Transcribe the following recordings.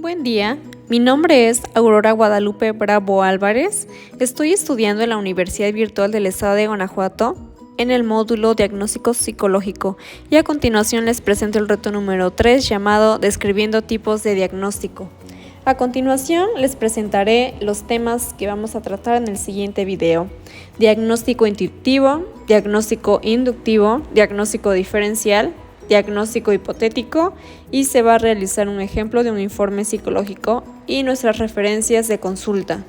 Buen día, mi nombre es Aurora Guadalupe Bravo Álvarez. Estoy estudiando en la Universidad Virtual del Estado de Guanajuato en el módulo Diagnóstico Psicológico y a continuación les presento el reto número 3 llamado Describiendo tipos de diagnóstico. A continuación les presentaré los temas que vamos a tratar en el siguiente video: diagnóstico intuitivo, diagnóstico inductivo, diagnóstico diferencial, diagnóstico hipotético y se va a realizar un ejemplo de un informe psicológico y nuestras referencias de consulta.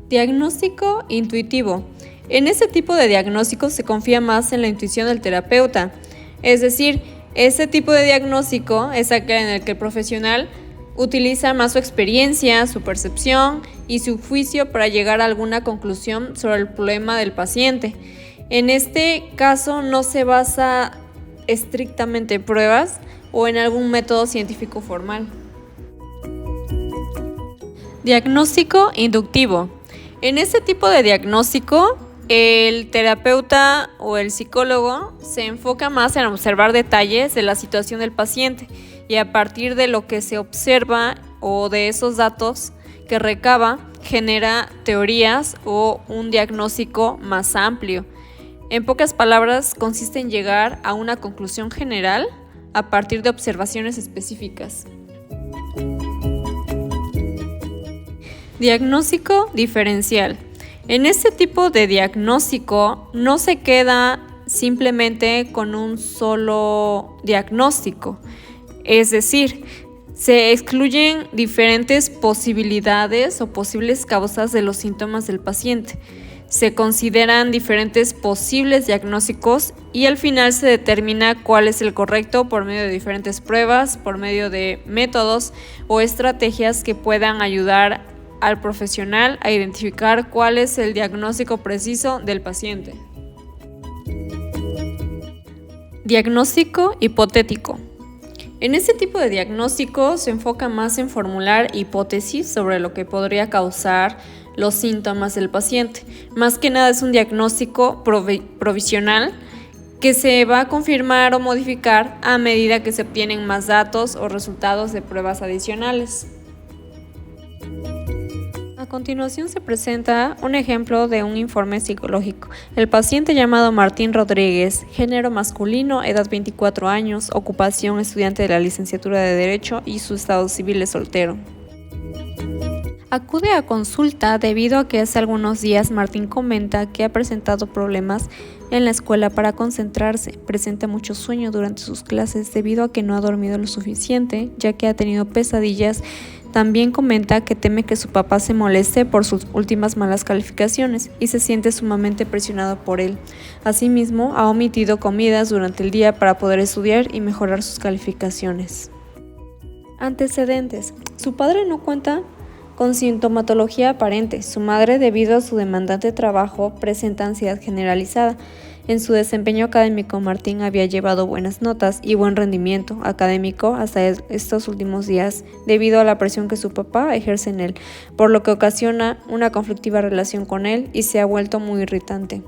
Diagnóstico intuitivo. En este tipo de diagnóstico se confía más en la intuición del terapeuta, es decir, este tipo de diagnóstico es aquel en el que el profesional utiliza más su experiencia, su percepción y su juicio para llegar a alguna conclusión sobre el problema del paciente. En este caso no se basa estrictamente en pruebas o en algún método científico formal. Diagnóstico inductivo. En este tipo de diagnóstico, el terapeuta o el psicólogo se enfoca más en observar detalles de la situación del paciente y a partir de lo que se observa o de esos datos que recaba, genera teorías o un diagnóstico más amplio. En pocas palabras, consiste en llegar a una conclusión general a partir de observaciones específicas. Diagnóstico diferencial. En este tipo de diagnóstico no se queda simplemente con un solo diagnóstico, es decir, se excluyen diferentes posibilidades o posibles causas de los síntomas del paciente. Se consideran diferentes posibles diagnósticos y al final se determina cuál es el correcto por medio de diferentes pruebas, por medio de métodos o estrategias que puedan ayudar al profesional a identificar cuál es el diagnóstico preciso del paciente. Diagnóstico hipotético. En este tipo de diagnóstico se enfoca más en formular hipótesis sobre lo que podría causar los síntomas del paciente. Más que nada es un diagnóstico provisional que se va a confirmar o modificar a medida que se obtienen más datos o resultados de pruebas adicionales. A continuación se presenta un ejemplo de un informe psicológico. El paciente llamado Martín Rodríguez, género masculino, edad 24 años, ocupación estudiante de la licenciatura de Derecho y su estado civil es soltero. Acude a consulta debido a que hace algunos días Martín comenta que ha presentado problemas en la escuela para concentrarse, presenta mucho sueño durante sus clases debido a que no ha dormido lo suficiente, ya que ha tenido pesadillas. También comenta que teme que su papá se moleste por sus últimas malas calificaciones y se siente sumamente presionado por él. Asimismo, ha omitido comidas durante el día para poder estudiar y mejorar sus calificaciones. Antecedentes. Su padre no cuenta con sintomatología aparente. Su madre, debido a su demandante trabajo, presenta ansiedad generalizada. En su desempeño académico, Martín había llevado buenas notas y buen rendimiento académico hasta estos últimos días, debido a la presión que su papá ejerce en él, por lo que ocasiona una conflictiva relación con él y se ha vuelto muy irritante.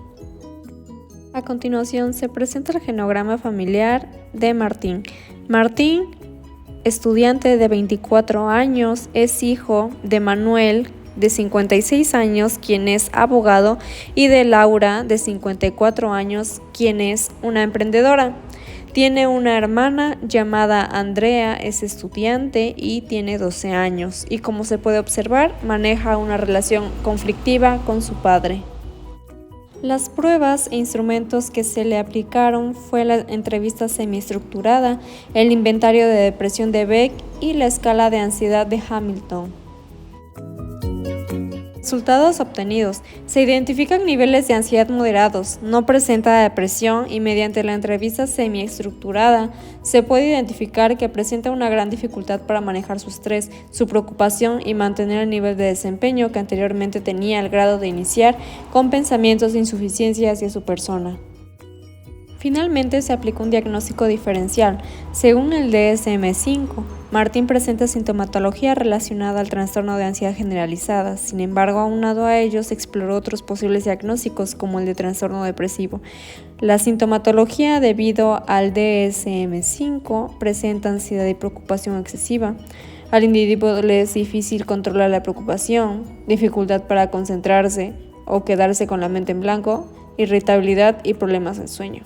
A continuación se presenta el genograma familiar de Martín. Martín, estudiante de 24 años, es hijo de Manuel, de 56 años, quien es abogado, y de Laura, de 54 años, quien es una emprendedora. Tiene una hermana llamada Andrea, es estudiante y tiene 12 años, y como se puede observar, maneja una relación conflictiva con su padre. Las pruebas e instrumentos que se le aplicaron fue la entrevista semiestructurada, el inventario de depresión de Beck y la escala de ansiedad de Hamilton. Resultados obtenidos. Se identifican niveles de ansiedad moderados, no presenta depresión y mediante la entrevista semiestructurada se puede identificar que presenta una gran dificultad para manejar su estrés, su preocupación y mantener el nivel de desempeño que anteriormente tenía al grado de iniciar con pensamientos de insuficiencia hacia su persona. Finalmente se aplicó un diagnóstico diferencial, según el DSM-5. Martín presenta sintomatología relacionada al trastorno de ansiedad generalizada. Sin embargo, aunado a ello, se exploró otros posibles diagnósticos como el de trastorno depresivo. La sintomatología debido al DSM-5 presenta ansiedad y preocupación excesiva. Al individuo le es difícil controlar la preocupación, dificultad para concentrarse o quedarse con la mente en blanco, irritabilidad y problemas de sueño.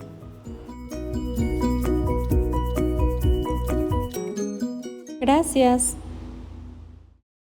Gracias.